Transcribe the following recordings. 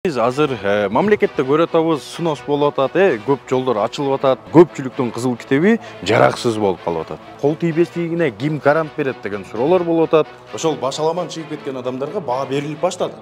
Biz азыр мамлекетте көрө атабыз сунос болуп атат, көп жолдор ачылып атат, көпчүлүктүн кызыл китеби жараксыз болуп калып атат. Кол тийбестигине ким гарант берет деген суроолор болуп атат. Ошол башаламан чыгып кеткен адамдарга баа берилип баштады.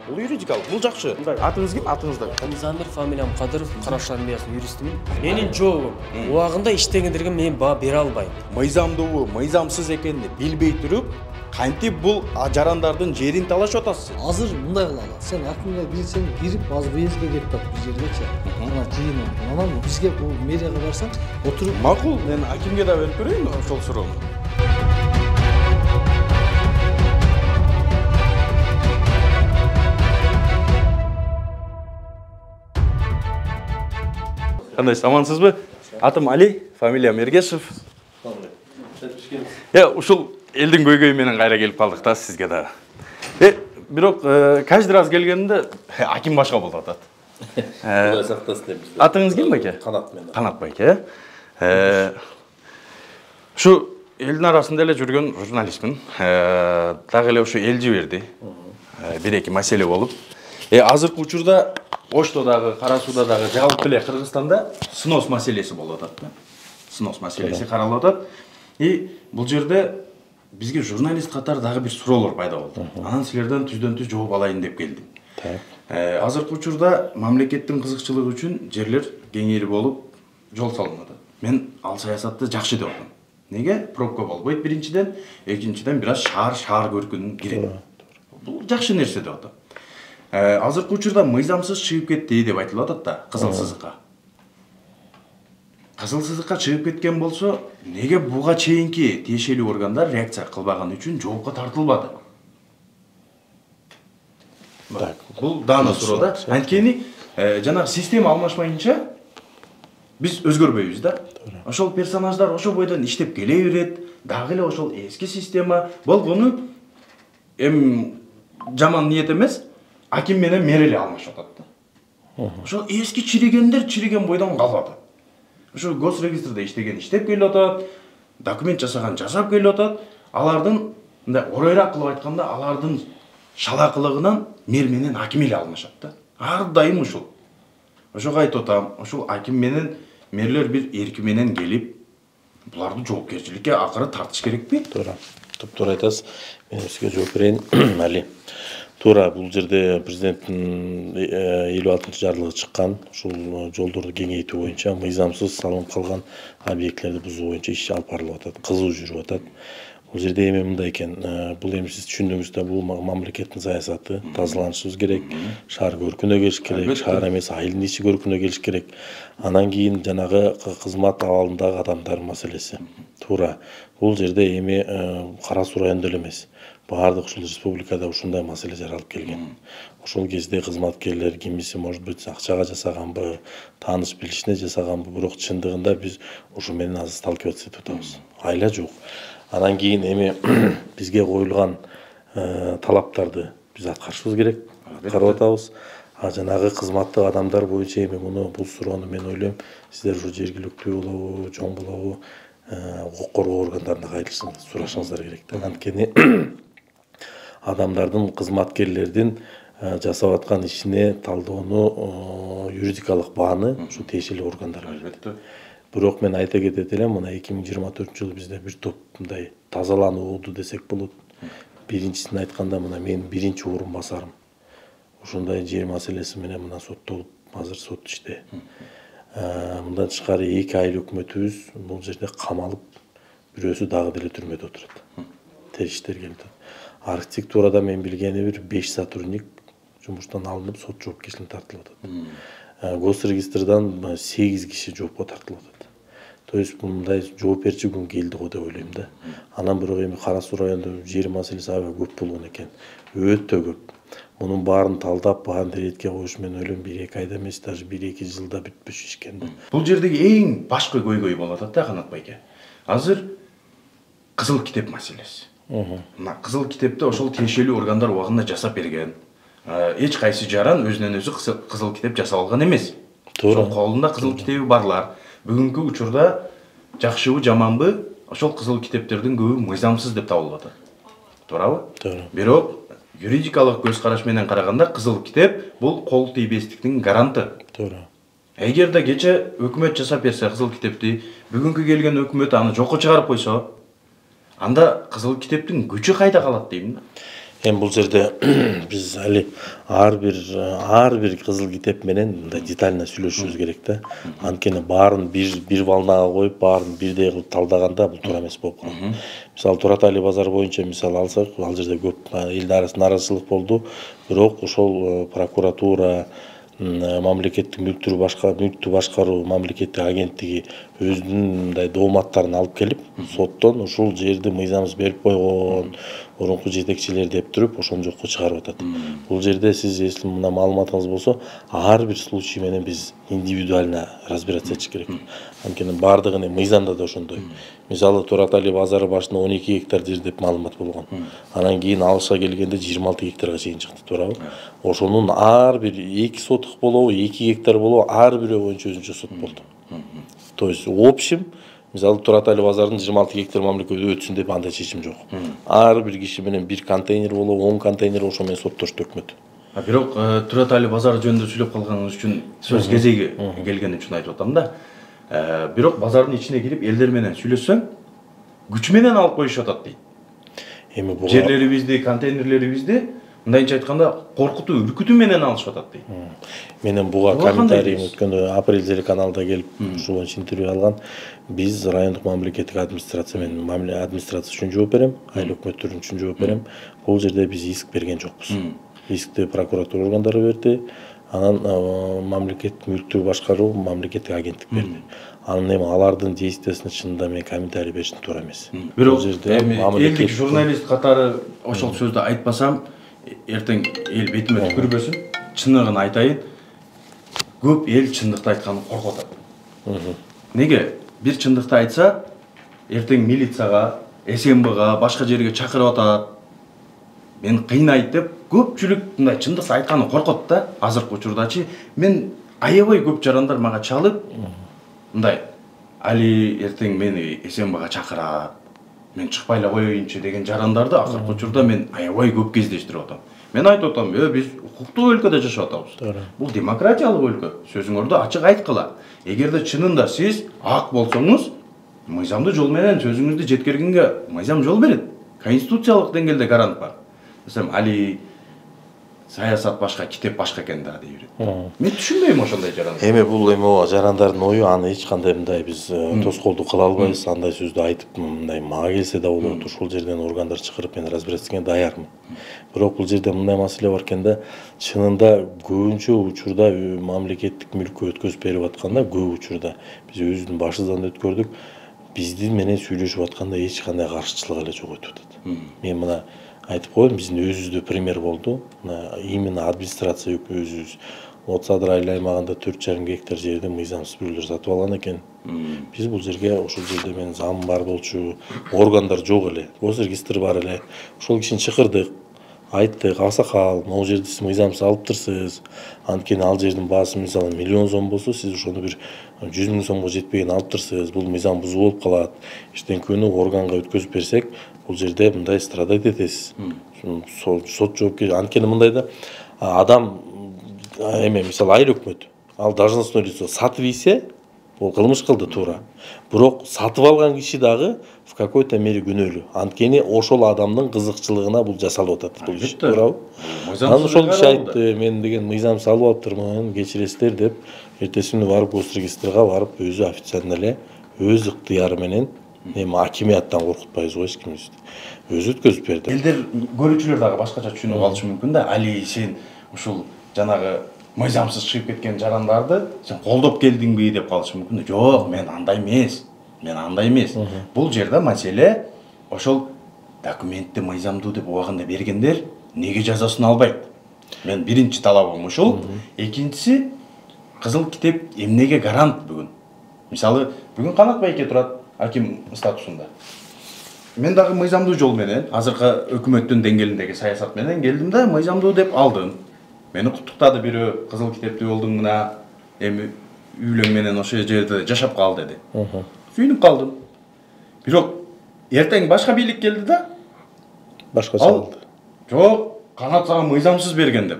Бул юридикалык, бул жакшы. Атыңыз ким? Атыңызда. Замир фамилиям Кадыров, Караш армиясынын юристимин. Менин жообум, убагында иштегендерге мен баа бере албайм. Мыйзамдуу, мыйзамсыз экенин билбей туруп, кантип бул жарандардын жерин талашып атасыз? Азыр мындай кылалы. Сен акимге билсең, бирип азыр выездге кетип ат бир жергече. Ана жыйын. Анан бизге бул мэрияга барсаң, отуруп. Макул, мен акимге да берип көрөйүн ошол суроону. Кандайсыз, амансызбы? Атым Али, фамилиям Эргешев. Ушул элдин көйгөйү менен кайра келип калдык да сизге да. Бирок каждый раз келгенде аким башка болуп атат. Кудай сактасын деп биз. Атыңыз ким байке? Канат менен. Канат байке. Ушу элдин арасында эле жүргөн журналистмин. Дагы эле ушу эл жиберди. Бир-эки маселе болуп. Азыркы учурда Оштодагы, Кара Сууда дагы жалпы эле Кыргызстанда снос маселеси болуп атат. Снос маселеси каралып атат. Бул жерде бизге журналист катары дагы бир суроолор пайда болду. Анан силерден түздөн-түз жооп алайын деп келдим. Азыркы учурда мамлекеттин кызыкчылыгы үчүн жерлер кеңейип болуп жол салынып атат. Мен ал саясатты жакшы деп атам. Неге? Пробка болбойт биринчиден, экинчиден бир аз шаар көркүнүн кирет. Бул жакшы нерсе деп атам. Азыркы учурда мыйзамсыз чыгып кетти деп айтылып атат да, кызыл сызыкка. Кызыл сызыкка чыгып кеткен болсо, неге буга чейинки тиешелүү органдар реакция кылбаган үчүн жоопко тартылбады? Бул даана суроо да. Анткени жанагы система алмашмайынча биз өзгөрбөйбүз да. Ошол персонаждар ошол бойдон иштеп келе берет, дагы эле ошол эски система болгону жаман ниет эмес, аким менен мэр эле алмашып атат да. Ошол эски чиригендер чириген бойдон калып атат. Ошо госрегистрде иштеген иштеп келип атат, документ жасаган жасап келип атат. Алардын мындай оройраак кылып айтканда, алардын шалакылыгынан мэр менен аким эле алмашат да. Ар дайым ушул. Ошого айтып атам, ушул аким менен мэрлер бир эрки менен келип, буларды жоопкерчиликке акыры тартыш керекпи? Туура. Туптуура айтасыз. Мен сизге жооп берейин. Али. Туура, бул жерде президенттин 56 жарлыгы чыккан, ушул жолдорду кеңейтүү боюнча мыйзамсыз салынып калган объектлерди бузуу боюнча иш алып барылып атат, кызуу жүрүп атат. Бул жерде эми мындай экен, бул эми сиз түшүндүңүз да, бул мамлекеттин саясаты, тазаланышыбыз керек, шаар көркүнө келиш керек, шаар эмес айылдын ичи көркүнө келиш керек. Анан кийин жанагы кызмат абалындагы адамдар маселеси. Туура. Бул жерде эми Кара Суу районунда эле эмес, баардык ушул республикада ушундай маселе жаралып келген. Ошол кезде кызматкерлер кимиси может быть акчага жасаганбы, тааныш билишине жасаганбы, бирок чындыгында биз ушу менен азыр сталкиваться этип атабыз. Айла жок. Анан кийин эми бизге коюлган талаптарды биз аткарышыбыз керек, аткарып атабыз. Жанагы кызматтык адамдар боюнча эми бул суроону мен ойлойм, сиздер ушу жергиликтүү болобу, чоң болобу, укук коргоо органдарына кайрылышыңыз, сурашыңыздар керек да. Анткени адамдардын, кызматкерлердин жасап аткан ишине талдоону, юридикалык бааны ушу тиешелүү органдар берет. Бирок мен айта кетет элем, мына 2024-жылы бизде бир топ мындай тазалануу болду десек болот. Биринчисин айтканда, мына менин биринчи орун басарым ушундай жер маселеси менен мына соттолуп, азыр сот иште. Мындан тышкары 2 ай өкмөтүбүз бул жерде камалып, бирөөсү дагы деле түрмөдө отурат. Териштер келип атат. Архитектурада мен билгени бир 5 сотрудник жумуштан алынып, сот жоопкерчилигине тартылып атат. Госрегистрдан 8 киши жоопко тартылып атат. То есть мындай жоопкерчи күн келди го деп ойлойм да. Анан бирок эми Кара Суу районунда жер маселеси аябай көп болгон экен. Өтө көп. Мунун баарын талдап, баарын деретке коюш мен ойлойм 1-2 айда эмес, даже 1-2 жылда бүтпөш иш экен да. Бул жердеги эң башкы көйгөй болуп атат да, Канат байке. Азыр кызыл китеп маселеси. Мына кызыл китепте ошол тиешелүү органдар убагында жасап берген. Эч кайсы жаран өзүнөн өзү кызыл китеп жасап алган эмес. Туура. Колунда кызыл китеби барлар. Бүгүнкү учурда жакшыбы, жаманбы, ошол кызыл китептердин көбү мыйзамсыз деп табылып атат. Туурабы? Туура. Бирок юридикалык көз караш менен караганда кызыл китеп бул кол тийбестиктин гаранты. Туура. Эгерде кече өкмөт жасап берсе кызыл китепти, бүгүнкү келген өкмөт аны жокко чыгарып койсо, анда кызыл китептин күчү кайда калат дейм. Эми бул жерде биз али ар бир кызыл китеп менен мындай детально сүйлөшүбүз керек да. Анткени баарын бир волнага коюп, баарын бирдей кылып талдаганда бул туура эмес болуп калат. Мисалы Туратали базары боюнча мисал алсак, ал жерде көп элдер арасында наразычылык болду. Бирок ошол прокуратура, мамлекеттик мүлктү башкаруу мамлекеттик агенттиги өзүнүн мындай дооматтарын алып келип, соттон ушул жерди мыйзамсыз берип койгон, мурунку жетекчилер деп туруп, ошону жокко чыгарып атат. Бул жерде сиз если мына маалыматыңыз болсо, ар бир случай менен биз индивидуально разбираться этиш керек. Анткени бардыгын мыйзамда да ошондой. Мисалы Туратали базары башында 12 гектар жер деп маалымат болгон. Анан кийин алышка келгенде 26 гектарга чейин чыкты, туурабы? Ошонун ар бир 2 соток болобу, 2 гектар болобу, ар бирөө боюнча өзүнчө сот болду. То есть в общем, мисалы Туратали базарынын 26 гектар мамлекетке өтсүн деп андай чечим жок. Ар бир киши менен бир контейнер болобу, 10 контейнер ошо менен соттошту өкмөт. Бирок Туратали базары жөнүндө сүйлөп калганыңыз үчүн сөз кезеги келгени үчүн айтып атам да. Бирок базардын ичине кирип элдер менен сүйлөшсөң, күч менен алып коюшуп атат дейт. Эми буга жерлерибизди, контейнерлерибизди мындайча айтканда коркутуу, үркүтүү менен алышып атат дейт. Менин буга комментариym өткөндө Апрель телеканалда келип ушул боюнча интервью алган. Биз райондук мамлекеттик администрация менен администрация үчүн жооп берем, айыл өкмөттөр үчүн жооп берем. Бул жерде биз иск берген жокпуз. Искти прокуратура органдары берди. Анан мамлекеттик мүлктү башкаруу мамлекеттик агенттик берди. Анан эми алардын действиясына чынында мен комментарий бериштим туура эмес. Бирок элдик журналист катары ошол сөздү айтпасам, эртең эл бетиме түкүрбөсүн. Чыныгын айтайын. Көп эл чындыкты айтканын коркуп атат. Неге? Бир чындыкты айтса, эртең милицияга, СМБга, башка жерге чакырып атат. Мен кыйнайт деп көпчүлүк мындай чындыкты айтканын коркот да. Азыркы учурдачы мен аябай көп жарандар мага чалып, мындай али эртең мени СМБга чакырат, мен чыкпай эле коеюнчу деген жарандарды азыркы учурда мен аябай көп кездештирип атам. Мен айтып атам, биз укуктуу өлкөдө жашап атабыз. Бул демократиялык өлкө. Сөзүңөрдү ачык айткыла. Эгерде чынында сиз ак болсоңуз, мыйзамдуу жол менен сөзүңүздү жеткиргенге мыйзам жол берет. Конституциялык деңгээлде гарант бар. Десем, али саясат башка, китеп башка экен да дейбирет. Мен түшүнбөйм ошондой жаранды. Эми бул жарандардын ою, аны эч кандай мындай биз тоскоолдук кыла албайбыз. Андай сөздү айтып, мындай мага келсе да болот, ушул жерден органдар чыгарып мен разбирательствага даярмын. Бирок бул жерде мындай маселе бар экен да, чынында көбүнчө учурда мамлекеттик мүлккө өткөзүп берип атканда, көп учурда биз өзүбүздүн башыбыздан өткөрдүк. Биздин менен сүйлөшүп атканда эч кандай каршычылык эле жок өтүп атат. Мен мына айтып коеюн, биздин өзүбүздө пример болду. Именно администрация өзүбүз Отсадыр айыл аймагында 4,5 гектар жерди мыйзамсыз бирөөлөр сатып алган экен. Биз бул жерге ошол жерде мен зам бар болчу, органдар жок эле, госрегистр бар эле. Ошол кишини чакырдык. Айттык, аксакал, могу жерди сиз мыйзамсыз алыптырсыз. Анткени ал жердин баасы мисалы 1 миллион сом болсо, сиз ошону бир 100 000 сомго жетпеген алыптырсыз. Бул мыйзам бузуу болуп калат. Эчтен күнү органга өткөзүп берсек, бул жерде мындай страдать этесиз. Сот жоопкерчилиги анткени мындай да, адам эме мисалы айыл өкмөт, ал должностной лицо сатып ийсе, бул кылмыш кылды туура. Бирок сатып алган киши дагы в какой-то мере күнөөлүү. Анткени ошол адамдын кызыкчылыгына бул жасалып атат бул иш, туурабы? Анан ошол киши айтты, мен деген мыйзам салып алыптырмын, кечиресиздер деп, эртеси күнү барып госрегистрге барып өзү официально эле өз ыктыяры менен эми акимияттан коркутпайбыз го эч кимибизди. Өзү өткөзүп берди. Элдер көрүүчүлөр дагы башкача түшүнүп алышы мүмкүн да. Али сен ушул жанагы мыйзамсыз чыгып кеткен жарандарды сен колдоп келдиңби деп калышы мүмкүн. Жок, мен андай эмес. Бул жерде маселе ошол документти мыйзамдуу деп убагында бергендер неге жазасын албайт? Мен биринчи талабым ушул. Экинчиси, кызыл китеп эмнеге гарант бүгүн? Мисалы, бүгүн Канат Байке турат аким статусунда. Мен дагы мыйзамдуу жол менен, азыркы өкмөттүн деңгээлиндеги саясат менен келдим да, мыйзамдуу деп алдым. Мени куттуктады бирөө, кызыл китепти болдуң мына, эми үйлөң менен ошол жерде жашап кал деди. Сүйүнүп калдым. Бирок эртең башка бийлик келди да, башкача болду. Жок, канат сага мыйзамсыз берген деп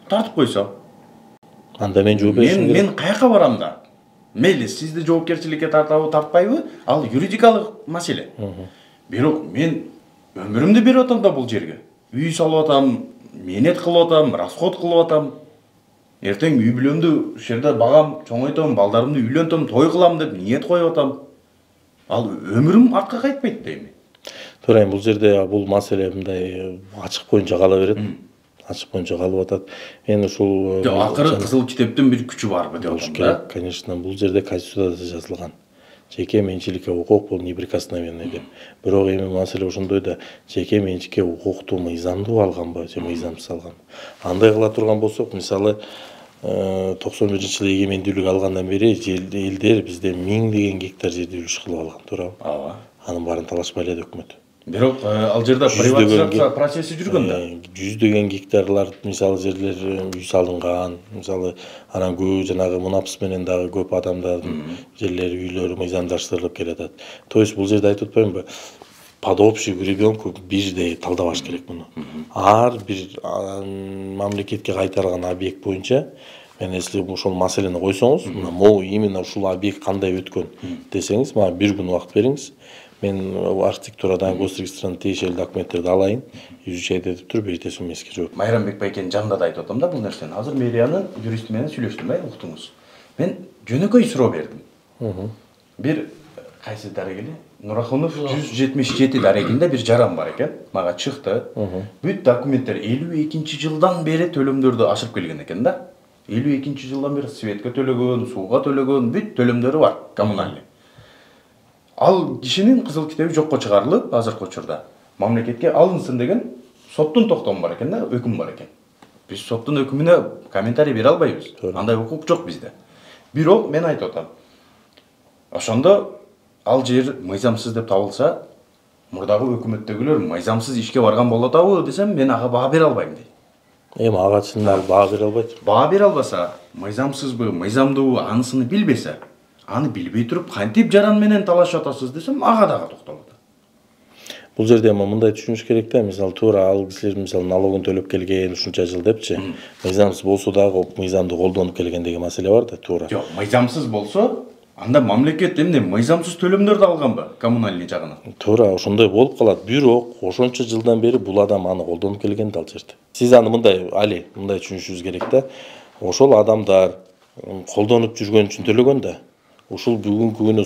тартып койсо, анда мен жооп беришим керек. мен каяка барам да? Мейли сизди жоопкерчиликке тартабы, тартпайбы? Ал юридикалык маселе. Бирок мен өмүрүмдү берип атам да бул жерге. Үй салып атам, менет кылып атам, расход кылып атам. Эртең үй бүлөмдү ушерде багам, чоңойтом, балдарымды үйлөнтөм, той кылам деп ниет коюп атам. Ал өмүрүм артка кайтпайт дейм. Туура, бул жерде бул маселе мындай ачык боюнча кала берет. Ачык боюнча калып атат. Мен ушул Акыры кызыл китептин бир күчү барбы деп атам да. Конечно, бул жерде Конституцияда жазылган. Жеке менчиликке укук бул неприкосновенный деп. Бирок эми маселе ошондой да, жеке менчикке укукту мыйзамдуу алганбы же мыйзамсыз алганбы. Андай кыла турган болсок, мисалы 91-жылы эгемендүүлүк алгандан бери элдер бизде 1000 гектар жерди үлүш кылып алган, туурабы? Ооба. Анын баарын талашпай эле өкмөт. Бирок ал жерде приватизация процесси жүргөн да. Жүздөгөн гектарлар мисалы жерлер үй салынган, мисалы анан көп жанагы мунапс менен дагы көп адамдардын жерлери, үйлөрү мыйзамдаштырылып келатат. То есть бул жерде айтып атпаймынбы? Под общую гребенку бирдей талдабаш керек муну. Ар бир мамлекетке кайтарылган объект боюнча мен если ошол маселени койсоңуз, могу именно ушул объект кандай өткөн десеңиз, мага бир күн убакыт бериңиз. Мен архитектурадан госрегистрдан тиешелүү документтерди алайын, изучать этип туруп эртесин эмеске жооп. Майрамбек байкенин жанында да айтып атам да бул нерсени. Азыр мэриянын юристи менен сүйлөштүм да, уктуңуз. Мен жөнөкөй суроо бердим. Бир кайсы дарегели? Нурахунов 177 дарегинде бир жаран бар экен. Мага чыкты. Бүт документтер 52-жылдан бери төлөмдөрдү ашырып келген экен да. 52-жылдан бери светке төлөгөн, сууга төлөгөн, бүт төлөмдөрү бар, коммунальный. Ал кишинин кызыл китеби жокко чыгарылып, азыркы учурда мамлекетке алынсын деген соттун токтому бар экен да, өкүм бар экен. Биз соттун өкүмүнө комментарий бере албайбыз. Андай укук жок бизде. Бирок мен айтып атам. Ошондо ал жер мыйзамсыз деп табылса, мурдагы өкмөттөгүлөр мыйзамсыз ишке барган болот абы десем, мен ага баа бере албайм дейт. Эми ага чынында баа бере албайт. Баа бере албаса, мыйзамсызбы, мыйзамдуубу анысыны билбесе, аны билбей туруп кантип жаран менен талашып атасыз десем, ага дагы токтолот. Бул жерде мындай түшүнүш керек да, мисалы туура ал кишилер мисалы налогун төлөп келген ушунча жыл депчи, мыйзамсыз болсо дагы мыйзамды колдонуп келген деген маселе бар да, туура. Жок, мыйзамсыз болсо, анда мамлекет эмне мыйзамсыз төлөмдөрдү алганбы, коммунальный жагынан? Туура, ошондой болуп калат. Бирок ошончо жылдан бери бул адам аны колдонуп келген да ал жерде. Сиз аны мындай, Али, мындай түшүнүшүңүз керек да. Ошол адамдар колдонуп жүргөн үчүн төлөгөн да. Ушул бүгүнкү күнү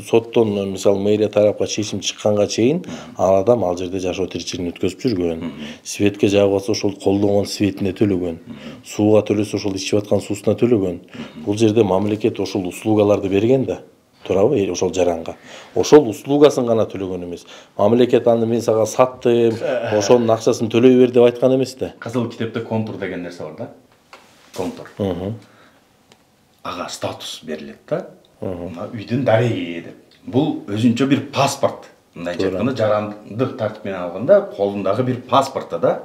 соттон мисалы мэрия тарапка чечим чыкканга чейин ал адам ал жерде жашоо тиричилигин өткөзүп жүргөн. Светке жагып атса ошол колдонгон светине төлөгөн. Сууга төлөсө ошол ичип аткан суусуна төлөгөн. Бул жерде мамлекет ошол услугаларды берген да. Туурабы? Ошол жаранга. Ошол услугасын гана төлөгөн эмес. Мамлекет аны мен сага саттым, ошонун акчасын төлөй бер деп айткан эмес да. Кызыл китепте контур деген нерсе бар да. Контур. Ага статус берилет да. Үйдүн дареги деп. Бул өзүнчө бир паспорт. Мындайча айтканда жарандык тартип менен алганда колундагы бир паспорт да.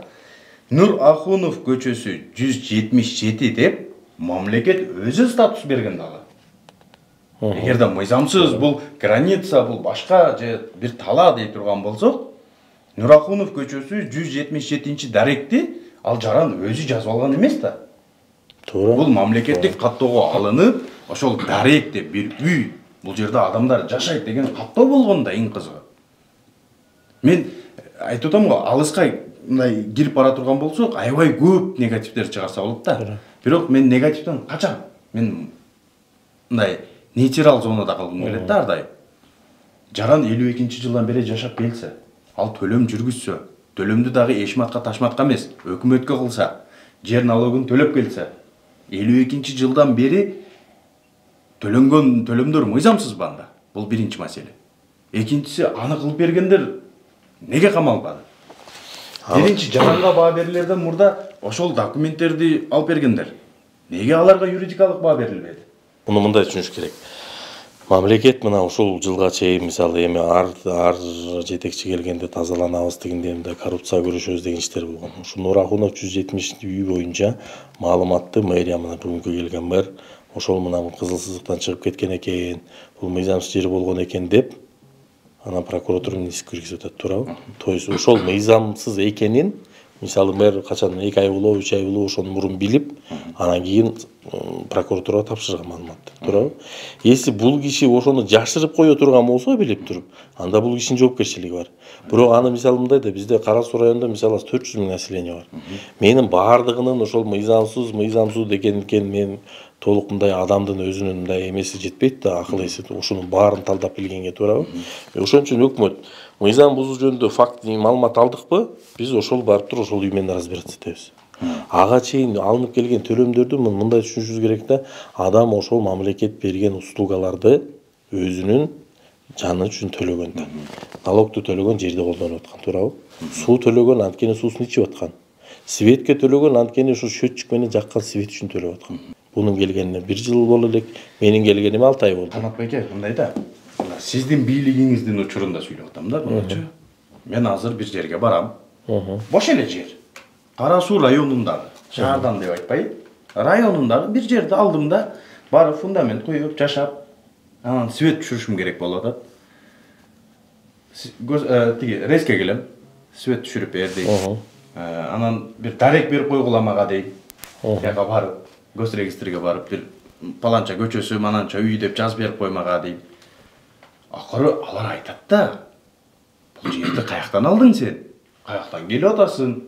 Нур Ахунов көчөсү 177 деп мамлекет өзү статус берген дагы. Эгерде мыйзамсыз бул граница, бул башка же бир тала дей турган болсок, Нур Ахунов көчөсү 177 даректи ал жаран өзү жазып алган эмес да. Туура. Бул мамлекеттик каттоого алынып, ошол дарек деп бир үй, бул жерде адамдар жашайт деген каттоо болгон да эң кызыгы. Мен айтып атам го, алыска мындай кирип бара турган болсок, аябай көп негативдер чыгарса болот да. Бирок мен негативден качам. Мен мындай нейтрал зонада калгым келет да ар дайым. Жаран 52-жылдан бери жашап келсе, ал төлөм жүргүзсө, төлөмдү дагы эшматка ташматка эмес, өкмөткө кылса, жер налогун төлөп келсе, 52-жылдан бери төлөнгөн төлөмдөр мыйзамсыз банда. Бул биринчи маселе. Экинчиси, аны кылып бергендер неге камалбады? Биринчи жаранга баа берилерден мурда ошол документтерди алып бергендер. Неге аларга юридикалык баа берилбеди? Муну мындай түшүнүш керек. Мамлекет мына ушул жылга чейин мисалы эми ар жетекчи келгенде тазаланабыз дегенде коррупцияга күрөшөбүз деген иштер болгон. Ушу Нур Ахунов 170 үй боюнча маалыматты мэрия мына бүгүнкү келген мэр ошол мына кызыл сызыктан чыгып кеткен экен, бул мыйзамсыз жер болгон экен деп анан прокуратуранын иск киргизип атат, туурабы? То есть ошол мыйзамсыз экенин мисалы мэр качан 2 ай болобу 3 ай болобу ошону мурун билип анан кийин прокуратурага тапшырган маалыматты, туурабы? Если бул киши ошону жашырып кое турган болсо билип туруп, анда бул кишинин жоопкерчилиги бар. Бирок аны мисалы мындай да, бизде Кара Суу районунда мисалы 400 000 население бар. Менин баардыгынын ошол мыйзамсыз деген мен толук мындай адамдын өзүнүн мындай эмеси жетпейт да, акыл эси ошонун баарын талдап билгенге, туурабы? Ошон үчүн өкмөт мыйзам бузуу жөнүндө факт маалымат алдыкпы, биз ошол барып туруп ошол үй менен разбираться этебиз. Ага чейин алынып келген төлөмдөрдү мындай түшүнүшүбүз керек да, адам ошол мамлекет берген услугаларды өзүнүн жаны үчүн төлөгөн да. Налогду төлөгөн жерде колдонуп аткан, туурабы? Суу төлөгөн анткени суусун ичип аткан. Светке төлөгөн анткени ошо счетчик менен жаккан свет үчүн төлөп аткан. Бунун келгенине 1 жыл боло элек, менин келгениме 6 ай болду. Канат байке, мындай да. Сиздин бийлигиңиздин учурунда сүйлөп атам да, мынча. Мен азыр бир жерге барам. Бош эле жер. Кара Суу районундагы, шаардан деп айтпай, районундагы бир жерди алдым да, барып фундамент коюп, жашап, анан свет түшүрүшүм керек болуп атат. Тиги резке келем, свет түшүрүп берди. Анан бир дарек берип койгула мага дейт. Жака барып, гос регистрге барып, бир паланча көчөсү, мананча үй деп жазып берип кой мага дейт. Акыры алар айтат да, бул жерди каяктан алдың сен? Каяктан келип атасың?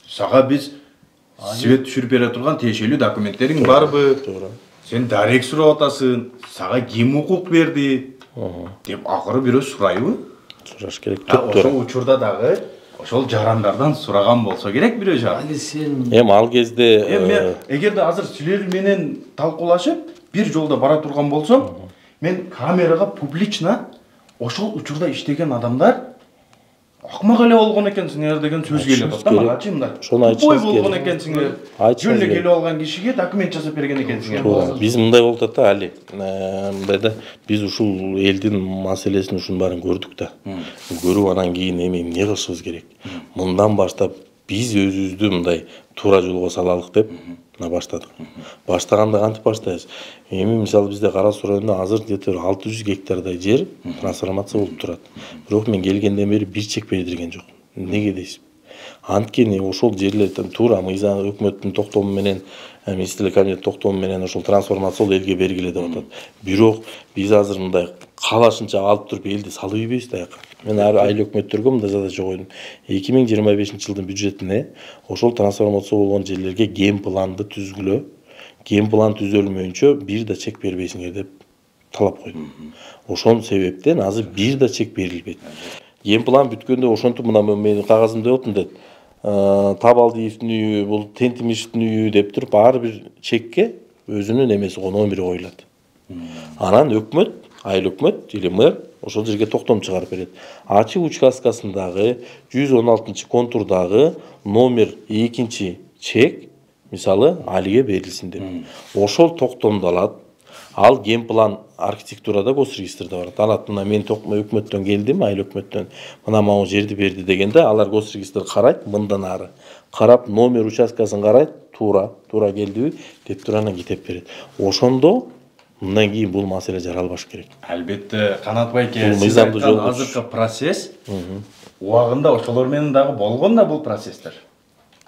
Сага биз свет түшүрүп бере турган тиешелүү документтериң барбы? Туура. Сен дарек сурап атасың? Сага ким укук берди? Деп акыры бирөө сурайбы? Сураш керек. Ошол учурда дагы ошол жарандардан сураган болсо керек бирөө жар. Али сен Ал кезде Мен эгерде азыр силер менен талкуулашып бир жолдо бара турган болсом, мен камерага публично ошол учурда иштеген адамдар акмак эле болгон экенсиңер деген сөз келип атат да мага чынында. Ошону айтышыбыз керек. болгон экенсиңер. Жөн эле келип алган кишиге документ жасап берген экенсиңер. Биз мындай болуп атат да, Али. Мындай да, биз ушул элдин маселесин ушунун баарын көрдүк да. Көрүп анан кийин эми эмне кылышыбыз керек? Мындан баштап биз өзүбүздү мындай туура жолго салалык деп баштадык. Баштаганда кантип баштайбыз? Эми мисалы бизде Кара Суу районунда азыр где-то 600 гектардай жер трансформация болуп турат. Бирок мен келгенден бери бир чек берилген жок. Неге дейсиз? Анткени ошол жерлерден туура мыйзам өкмөттүн токтому менен, министрлик кабинет токтому менен ошол трансформациялоо элге бергиле деп атат. Бирок биз азыр мындай каалашынча алып туруп элди салып ийбейбиз да жака. Мен айыл өкмөттөргө мындай задача койдум. 2025-жылдын бюджетине ошол трансформация болгон жерлерге ген планды түзгүлө. Ген план түзөлмөйүнчө бир да чек бербейсиңер деп талап койдум. Ошол себептен азыр бир да чек берилбейт. Ген план бүткөндө ошентип мына менин кагазымда отун дейт. Табалдиевдин үйү, бул Тентимишевдин үйү деп туруп ар бир чекке өзүнүн эмеси номери коюлат. Анан өкмөт, айыл өкмөт или мэр ошол жерге токтом чыгарып берет. Ачык участкасындагы 116 контурдагы номер 2 чек мисалы Алиге берилсин деп. Ошол токтомду алат. Ал ген план архитектурада госрегистрде бар. Алат мына мен өкмөттөн келдим, айыл өкмөттөн мына могу жерди берди дегенде алар госрегистр карайт, мындан ары карап номер участкасын карайт, туура келдиби деп туруп анан китеп берет. Ошондо мындан кийин бул маселе жаралбаш керек. Албетте, Канат байке, сиз айткан азыркы процесс убагында ошолор менен дагы болгон да бул процесстер.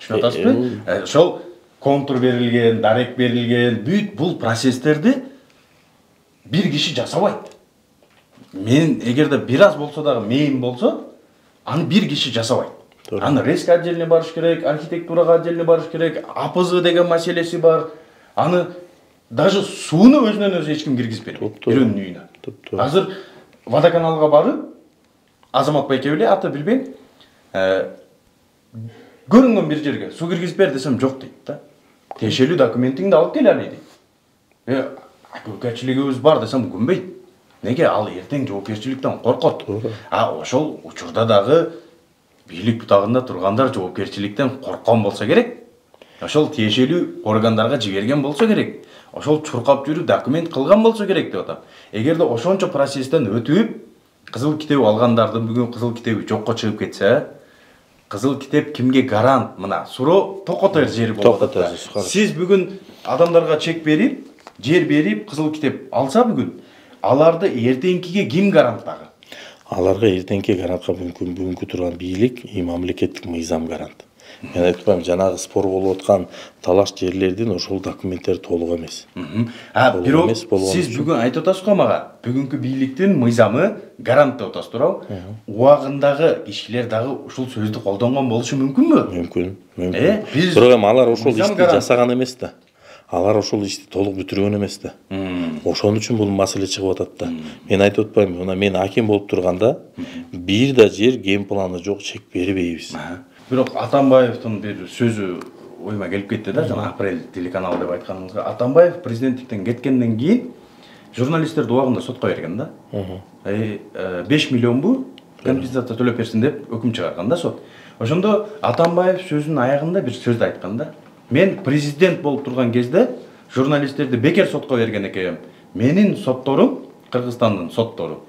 Түшүнүп атасызбы? Ошол контур берилген, дарек берилген, бүт бул процесстерди бир киши жасабайт. Мен эгерде бир аз болсо дагы мейим болсо, аны бир киши жасабайт. Аны резко отдельно барыш керек, архитектурага отдельно барыш керек, АПЗ деген маселеси бар. Аны даже сууну өзүнөн өзү эч ким киргизбейт. Бирөөнүн үйүнө. Азыр водоканалга барып, Азамат байке беле, аты билбейм. Көрүнгөн бир жерге суу киргизип бер десем жок дейт да. Тиешелүү документиңди алып кел али дейт. Жоопкерчилигибиз бар десем көнбейт. Неге? Ал эртең жоопкерчиликтен коркот. Ошол учурда дагы бийлик бутагында тургандар жоопкерчиликтен корккон болсо керек. Ошол тиешелүү органдарга жиберген болсо керек. Ошол чуркап жүрүп документ кылган болсо керек деп атам. Эгерде ошончо процесстен өтүп, кызыл китеп алгандардын бүгүн кызыл китеби жокко чыгып кетсе, кызыл китеп кимге гарант? Мына суроо токотор жери болуп атат. Сиз бүгүн адамдарга чек берип, жер берип, кызыл китеп алса бүгүн, аларды эртеңкиге ким гарант дагы? Аларга эртеңки гарантка бүгүнкү турган бийлик, мамлекеттик мыйзам гарант. Мен айтып атпаймынбы, жанагы спор болуп аткан талаш жерлердин ошол документтери толук эмес. Бирок сиз бүгүн айтып атасыз го мага, бүгүнкү бийликтин мыйзамы гарант деп атасыз туурабы? Убагындагы кишилер дагы ушул сөздү колдонгон болушу мүмкүнбү? Мүмкүн. Биз Бирок эми алар ошол мыйзам ишти гарант. жасаган эмес да. Алар ошол ишти толук бүтүргөн эмес да. Ошон үчүн бул маселе чыгып атат да. Мен айтып атпаймынбы, мына мен аким болуп турганда бир да жер ген планы жок, чек бербейбиз. Бирок Атамбаевдин бир сөзү оюма келип кетти да, жана Апрель телеканалы деп айтканыңызга. Атамбаев президенттиктен кеткенден кийин журналисттерди убагында сотко берген да. 5 миллионбу компенсация төлөп берсин деп өкүм чыгарган да сот. Ошондо Атамбаев сөзүнүн аягында бир сөздү айткан да. Мен президент болуп турган кезде журналисттерди бекер сотко берген экенмин. Менин сотторум, Кыргызстандын соттору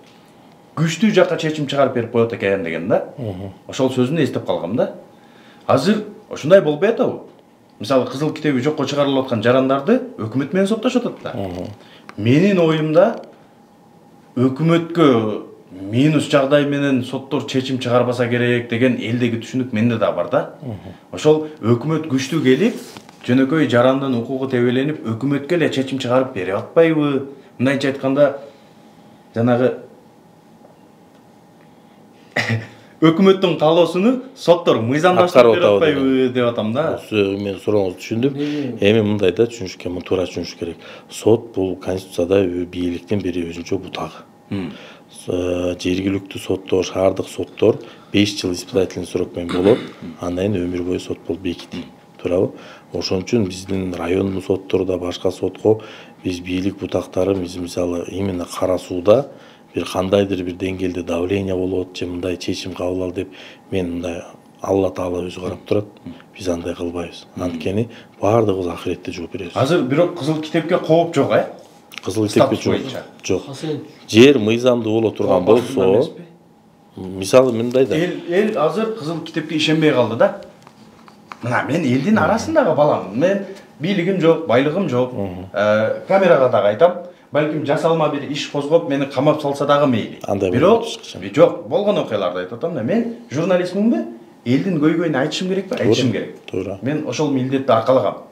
күчтүү жакка чечим чыгарып берип коет экен деген да. Ошол сөзүн эстеп калгам да. Азыр ошондой болбой атабы? Мисалы Кызыл китеби жокко чыгарылып аткан жарандарды өкмөт менен соттошуп атат да. Менин оюмда өкмөткө минус жагдай менен соттор чечим чыгарбаса керек деген элдеги түшүнүк менде да бар да. Ошол өкмөт күчтүү келип, жөнөкөй жарандын укугу тебеленип, өкмөткө эле чечим чыгарып берип атпайбы? Мындайча айтканда, жанагы өкмөттүн каалоосуну соттор мыйзамдаштырып берип атпайбы деп атам да. Мен сурооңузду түшүндүм. Эми мындай да түшүнүшкө, муну туура түшүнүш керек. Сот бул конституцияда бийликтин бир өзүнчө бутагы. Жергиликтүү соттор, шаардык соттор 5 жыл испытательный срок менен болот, андан кийин өмүр бою сот болуп бекитилет. Туурабы? Ошон үчүн биздин райондун соттору да башка сотко биз бийлик бутактары мисалы именно Кара сууда бир кандайдыр бир деңгээлде давление болот, же мындай чечим кабыл ал деп мен мындай Алла Таала өзү карап турат. Биз андай кылбайбыз. Анткени баардыгыбыз ахиретте жооп беребиз. Азыр бирок Кызыл китепке кооп жок, Кызыл китепке жок. Жер мыйзамдуу боло турган болсо, мисалы мындай да. Эл азыр Кызыл китепке ишенбей калды да. Мына мен элдин арасындагы баламын. Мен бийлигим жок, байлыгым жок. Камерага дагы айтам. Балким жасалма бир иш козгоп, мени камап салса дагы мейли. Бирок жок, болгон окуяларды айтып атам да. Мен журналистминби? Элдин көйгөйүн айтышым керекпи? Айтышым керек. Туура. Мен ошол милдетти аркалагам.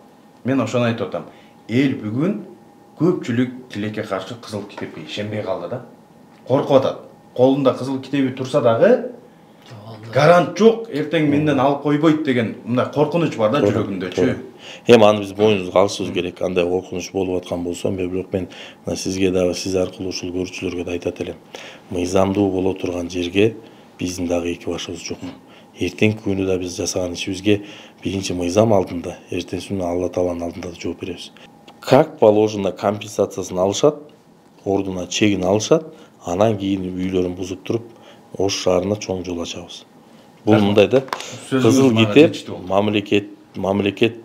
Мен ошону айтып атам. Эл бүгүн көпчүлүк тилекке каршы Кызыл китепке ишенбей калды да. Коркуп атат. Колунда Кызыл китеби турса дагы гарант жок, эртең менден алып койбойт деген мындай коркунуч бар да жүрөгүндөчү. Эми аны биз боюнубузга алышыбыз керек. Андай коркунуч болуп аткан болсо, бирок мен сизге дагы сиз аркылуу ушул көрүүчүлөргө да айтат элем. Мыйзамдуу боло турган жерге биздин дагы эки башыбыз жок. Эртеңки күнү да биз жасаган ишибизге биринчи мыйзам алдында, эртеңки күнү Алла Тааланын алдында да жооп беребиз. Как положено компенсациясын алышат, ордуна чегин алышат, анан кийин үйлөрүн бузуп туруп, Ош шаарына чоң жол ачабыз. Бул мындай да, Кызыл китеп мамлекет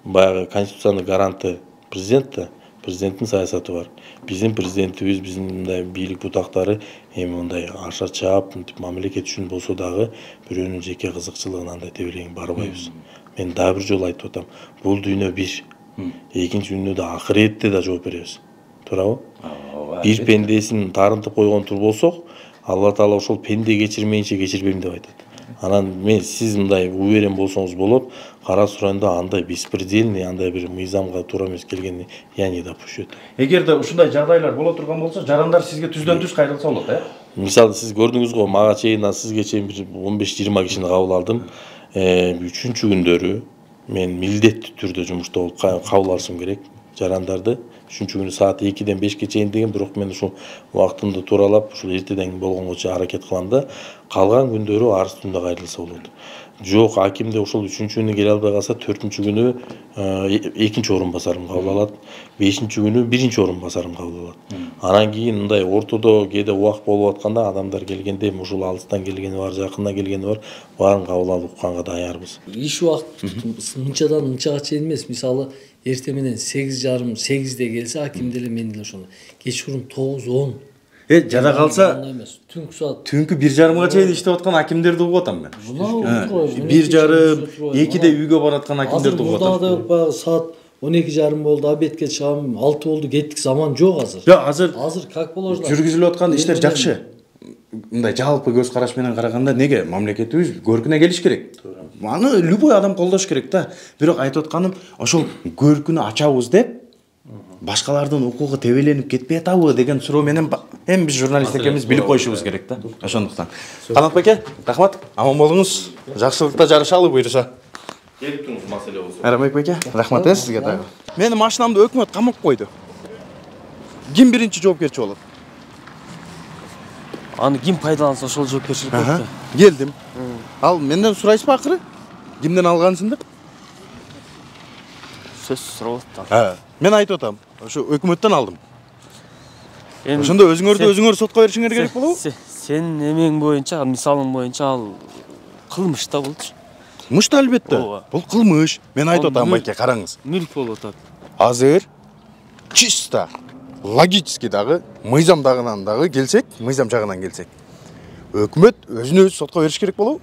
баягы конституциянын гаранты президент, президенттин саясаты бар. Биздин президентибиз, биздин мындай бийлик бутактары эми мындай аша чаап, мамлекет үчүн болсо дагы бирөөнүн жеке кызыкчылыгына андай тебелеңе барбайбыз. Мен дагы бир жолу айтып атам. Бул дүйнө бир. Экинчи дүйнөдө акыретте да жооп беребиз. Туурабы? Бир пендесин тарынтып койгон тур болсок, Алла Таала ошол пенде кечирмейинче кечирбейм деп айтат. Анан мен сиз мындай уверен болсоңуз болот, Кара Суу районунда андай беспредельный, андай бир мыйзамга туура эмес келгени я не допущу. Эгерде ушундай жагдайлар боло турган болсо, жарандар сизге түздөн түз кайрылса болот, Мисалы сиз көрдүңүз го, мага чейин сизге чейин бир 15-20 кишини кабыл алдым. 3-чү күндөрү мен милдеттүү түрдө жумушта болуп кабыл алышым керек жарандарды. 3-чү күнү саат 2-ден 5-ке чейин деген, бирок мен ушул убактымды тууралап, ушул эртеден болгонго аракет кылам да. Калган күндөрү арыз түндө кайрылса болот. Жок, акимде ошол 3-чү күнү келе албай калса, 4-чү күнү 2-нчи орун басарым кабыл алат, 5-нчи күнү 1-нчи орун басарым кабыл алат. Анан кийин мындай ортодо кээде убак болуп атканда адамдар келгенде, ушул алыстан келгени бар, жакындан келгени бар, баарын кабыл алып укканга даярбыз. Иш убакыт мынчадан мынчага чейин эмес, мисалы эртең менен 8:30-8-де келсе, аким деле мен деле ошондо. Кечкурун 9-10. Жада калса, түнкү саат түнкү 1:30-га чейин иштеп аткан акимдерди угуп атам мен. 1:30, 2-де үйгө бараткан акимдерди угуп атам. Азыр баягы саат 12:30 болду, обедке чыгам, 6 болду, кеттик, заман жок азыр. Жок, азыр как положено? Жүргүзүлүп аткан иштер жакшы. Мындай жалпы көз караш менен караганда неге мамлекетибиз көркүнө келиш керек. Аны любой адам колдош керек да. Бирок айтып атканым, ошол көркүнү ачабыз деп башкалардын укугу тебеленип кетпей атабы деген суроо менен эми биз журналист экенбиз билип коюшубуз керек да. Ошондуктан. Канат беке, рахмат. Аман болуңуз. Жакшылыкта жарышалы буйруса. Келип туруңуз маселе болсо. Рамек беке, рахмат сизге дагы. Менин машинамды өкмөт камап койду. Ким биринчи жоопкерчи болот? Аны ким пайдаланса ошол жоопкерчилик болот да. Келдим. Ал менден сурайсызбы акыры? Кимден алгансың деп? Сөз сурап атты. Мен айтып атам. Ошо өкмөттөн алдым. Эми Ошондо өзүңөр сотко беришиңер керек болобу? Сен эмең боюнча, мисалың боюнча ал кылмыш да болчу. Кылмыш да албетте. Ооба. Бул кылмыш. Мен айтып атам, байке, караңыз. Мүлк болуп атат. Азыр чисто логически дагы, мыйзам дагынан дагы келсек, мыйзам жагынан келсек, өкмөт өзүн өзү сотко бериш керек болобу?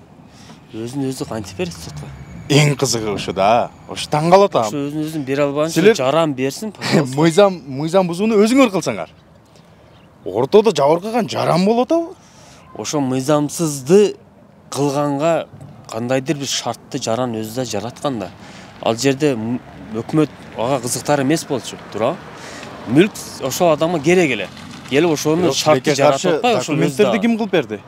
Өзүн өзү кантип берет сотко? Эң кызыгы ушу да. Ош таң калатам. Ошо өзүн өзүн бере албаганча Силер- жаран берсин, пожалуйста. Мыйзам бузууну өзүңөр кылсаңар. Ортодо жабыркаган жаран болуп атабы? Ошо мыйзамсызды кылганга кандайдыр бир шартты жаран өзү да жараткан да. Ал жерде өкмөт ага кызыктар эмес болчу, туурабы? Мүлк ошол адамга керек эле. Келип ошону шартты жаратып атпайбы, ошол документтерди ким кылып берди?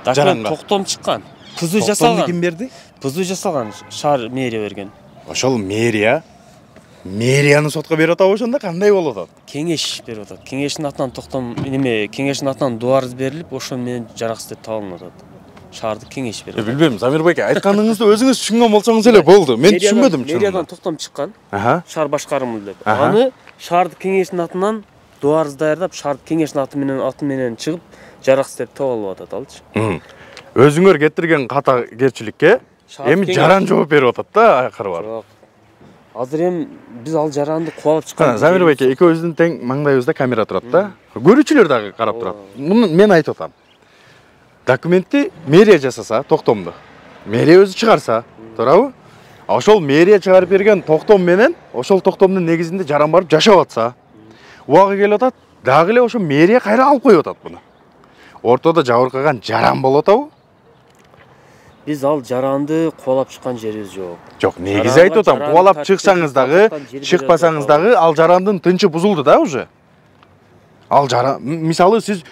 Документ жаранга? токтом чыккан. Пызу Токтомду жасалган. ким берди? Пызу жасалган, шаар мэрия берген. Ошол мэрияны сотко берип атабы ошондо кандай болуп атат? Кеңеш берип атат. Кеңештин атынан кеңештин атынан доо арыз берилип, ошо менен жараксыз деп табылып атат. Шаардык кеңеш берип. Билбейм, Замир байке, айтканыңызды өзүңүз түшүнгөн болсоңуз эле болду. Мен түшүнбөдүм Мэриядан токтом чыккан. Аха. Шаар башкарымы деп. Аха. Аны шаардык кеңештин атынан доо арыз даярдап, шаардык кеңештин аты менен чыгып, жараксыз деп табылып атат алчы. Өзүңөр кетирген катагерчиликке эми жаран жооп берип атат да, акыры бар. Жок. Азыр эми биз ал жаранды кубалып чыккан. Замир байке, экөөбүздүн тең маңдайыбызда камера турат да. Көрүүчүлөр дагы карап турат. Муну мен айтып атам. Документти мэрия жасаса, токтомду. Мэрия өзү чыгарса, туурабы? Ошол мэрия чыгарып берген токтом менен, ошол токтомдун негизинде жаран барып жашап атса, убагы келип атат, дагы эле ошо мэрия кайра алып коюп атат буну. Ортодо жабыркаган жаран болуп атабы? Биз ал жаранды кубалап чыккан жерибиз жок. Жок, негизи айтып атам, кубалап чыксаңыз дагы, чыкпасаңыз дагы ал жарандын тынчы бузулду да уже. Ал жаран, мисалы сиз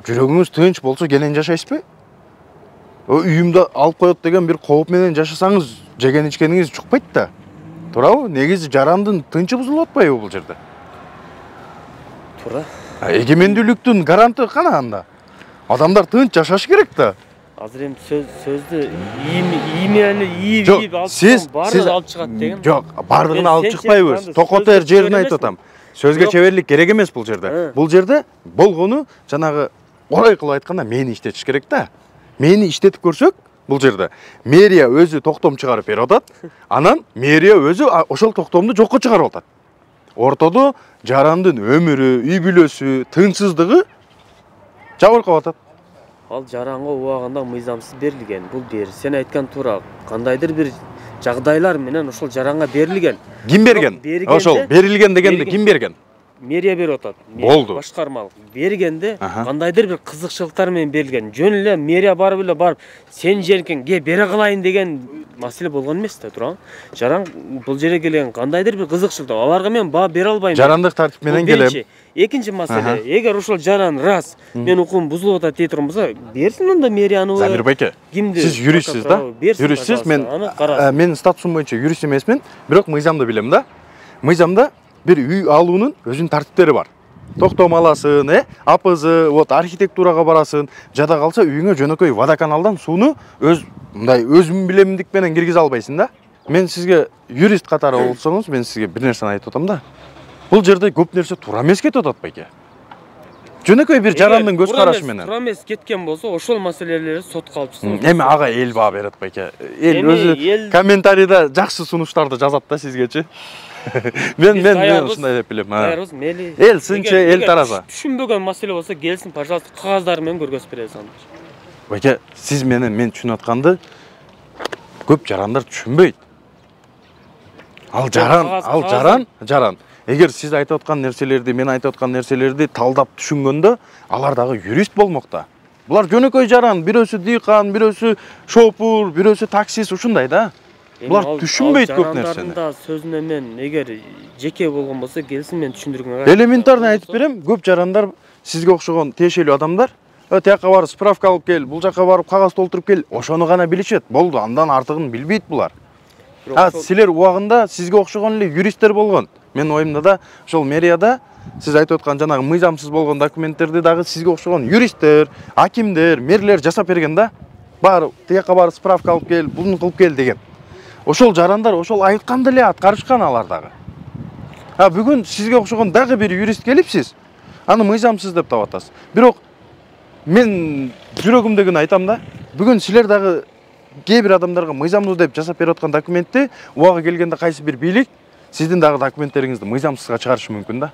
жүрөгүңүз тынч болсо кенен жашайсызбы? Үйүмдө алып коет деген бир кооп менен жашасаңыз, жеген ичкениңиз чукпайт да. Туурабы? Негизи жарандын тынчы бузулуп атпайбы бул жерде? Туура. Эгемендүүлүктүн гаранты кана анда? Адамдар тынч жашаш керек да. Азыр эми сөздү иймени Сиз алып чыгат деген. Жок, бардыгын алып чыкпайбыз. Токотер жерин айтып атам. Сөзгө чеберлик керек эмес бул жерде. Бул жерде болгону жанагы орай кылып айтканда мени иштетиш керек да. Мени иштетип көрсөк, бул жерде мэрия өзү токтом чыгарып берип атат. Анан мэрия өзү ошол токтомду жокко чыгарып атат. Ортодо жарандын өмүрү, үй бүлөсү, тынчсыздыгы жабыркап атат. Ал жаранга убагында мыйзамсыз берилген. Бул сен айткан туура. Кандайдыр бир жагдайлар менен ошол жаранга берилген. Ким берген? Ошол берилген дегенди ким берген? Мэрия берип атат. Болду. Башкармалык. Бергенде кандайдыр бир кызыкчылыктар менен берилген. Жөн эле мэрия барып сен жеркин ке бере калайын деген маселе болгон эмес да, туурабы? Жаран бул жерге келген кандайдыр бир кызыкчылык. Аларга мен баа бере албайм. Жарандык тартип менен келем. Экинчи маселе, эгер ошол жаран раз мен укум бузулуп атат дей турган болсо, берсин анда мэрияны. Замир байке, сиз юристсиз да? Юристсиз, мен статусум боюнча юрист эмесмин, бирок мыйзамды билем да. Мыйзамда бир үй алуунун өзүнүн тартиптери бар. Токтом аласың, апызы, вот архитектурага барасың, жада калса үйүңө жөнөкөй водоканалдан сууну өзүм билемдик менен киргизе албайсың да. Мен сизге юрист катары болсоңуз, мен сизге бир нерсени айтып атам да. Бул жерде көп нерсе туура эмес кетип атат байке. Жөнөкөй бир жарандын көз карашы менен. Туура эмес кеткен болсо, ошол маселелерди сотко алып чыксак. Эми ага эл баа берет байке. Эл өзү комментарийда жакшы сунуштарды жазат да сизгечи. Мен ушундай деп билем. Эл сынчы, эл тараза. Түшүнбөгөн маселе болсо келсин, пожалуйста, кагаздары менен көргөзүп беребиз аны. Байке, сиз менен мен түшүнүп атканды көп жарандар түшүнбөйт. Ал жаран. Эгер сиз айтып аткан нерселерди, мен айтып аткан нерселерди талдап түшүнгөндө, алар дагы юрист болмокта. Булар жөнөкөй жаран, бирөөсү дыйкан, бирөөсү шопур, бирөөсү таксист ушундай да. Булар түшүнбөйт көп нерсени. Жарандардын сөзүнө мен эгер жеке болгон болсо келсин мен түшүндүргөнгө. Элементарный айтып берем, көп жарандар сизге окшогон тиешелүү адамдар тияка барып справка алып кел, бул жака барып кагаз толтуруп кел, ошону гана билишет. Болду, андан артыгын билбейт булар. Силер убагында сизге окшогон эле юристтер болгон. Менин оюмда да ошол мэрияда сиз айтып аткан жанагы мыйзамсыз болгон документтерди дагы сизге окшогон юристтер, акимдер, мэрлер жасап берген да. Бар, тияка барып справка алып кел, буну кылып кел деген. Ошол жарандар ошол айтканды эле аткарышкан алар дагы. Бүгүн сизге окшогон дагы бир юрист келип сиз аны мыйзамсыз деп таап атасыз. Бирок мен жүрөгүмдөгүнү айтам да, бүгүн силер дагы кээ бир адамдарга мыйзамдуу деп жасап берип аткан документти убагы келгенде кайсы бир бийлик сиздин дагы документтериңизди мыйзамсызга чыгарышы мүмкүн да.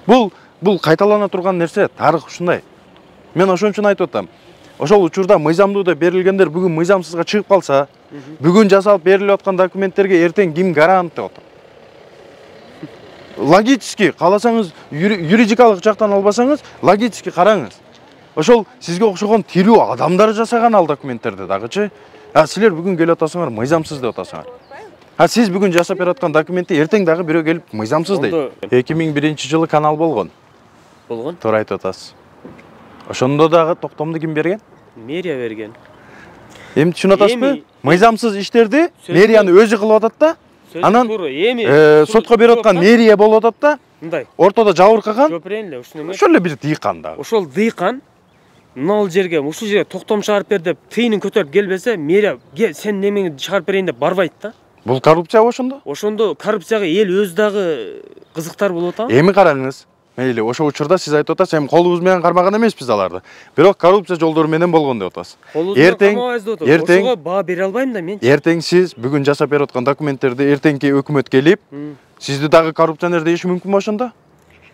Бул кайталана турган нерсе, тарых ушундай. Мен ошон үчүн айтып атам. Ошол учурда мыйзамдуу деп берилгендер бүгүн мыйзамсызга чыгып калса, бүгүн жасалып берилип аткан документтерге эртең ким гарант деп атат. Логически кааласаңыз, юридикалык жактан албасаңыз, логически караңыз. Ошол сизге окшогон тирүү адамдар жасаган ал документтерди дагычы. Силер бүгүн келип атасыңар, мыйзамсыз деп атасыңар. Сиз бүгүн жасап берип аткан документти эртең дагы бирөө келип мыйзамсыз дейт. 2001-жылы канал болгон. Болгон? Туура айтып атасыз. Ошондо дагы токтомду ким берген? Мэрия берген. Эми түшүнүп атасызбы? Мыйзамсыз иштерди мэрияны өзү кылып атат да. Анан сотко берип аткан мэрия болуп атат да. Мындай. Ортодо жабыркаган. Жопырен эле ушуну. Ошол эле бир дыйкан да. Ошол дыйкан мынау жерге, ушул жерге токтом чыгарып бер деп тыйынын көтөрүп келбесе, мэрия сен немеңди чыгарып берейин деп барбайт да. Бул коррупция ошондо? Ошондо коррупцияга эл өзү дагы кызыктар болуп атабы? Эми караңыз. Мейли, ошол учурда сиз айтып атасыз, эми колубуз менен кармаган эмеспиз аларды. Бирок коррупция жолдору менен болгон деп атасыз. Ошого баа бере албайм да мен. Эртең сиз бүгүн жасап берип аткан документтерди эртеңки өкмөт келип, сизди дагы коррупционер дейиши мүмкүнбү ошондо?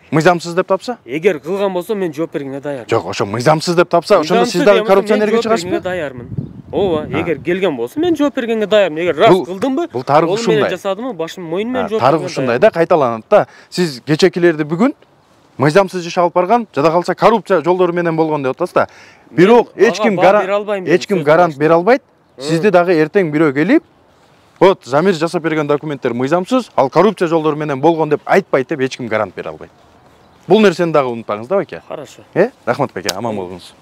Мыйзамсыз деп тапса? Эгер кылган болсо мен жооп бергенге даярмын. Жок, ошо мыйзамсыз деп тапса, ошондо сиз дагы коррупционерге чыгасызбы? Даярмын. Ооба, эгер келген болсо мен жооп бергенге даярмын. Эгер рас кылдымбы? Бул тарых ушундай. Мен жасадымбы? Башым моюн менен жооп. Тарых ушундай да, кайталанат да. Сиз кечекилерди бүгүн мыйзамсыз иш алып барган, жада калса коррупция жолдору менен болгон деп атасыз да. Бирок эч ким гарант бере албайт. Сизди дагы эртең бирөө келип, вот Замир жасап берген документтер мыйзамсыз, ал коррупция жолдору менен болгон деп айтпайт деп эч ким гарант бере албайт. Бул нерсени дагы унутпаңыз да, баке. Хорошо. Рахмат баке, аман болуңуз.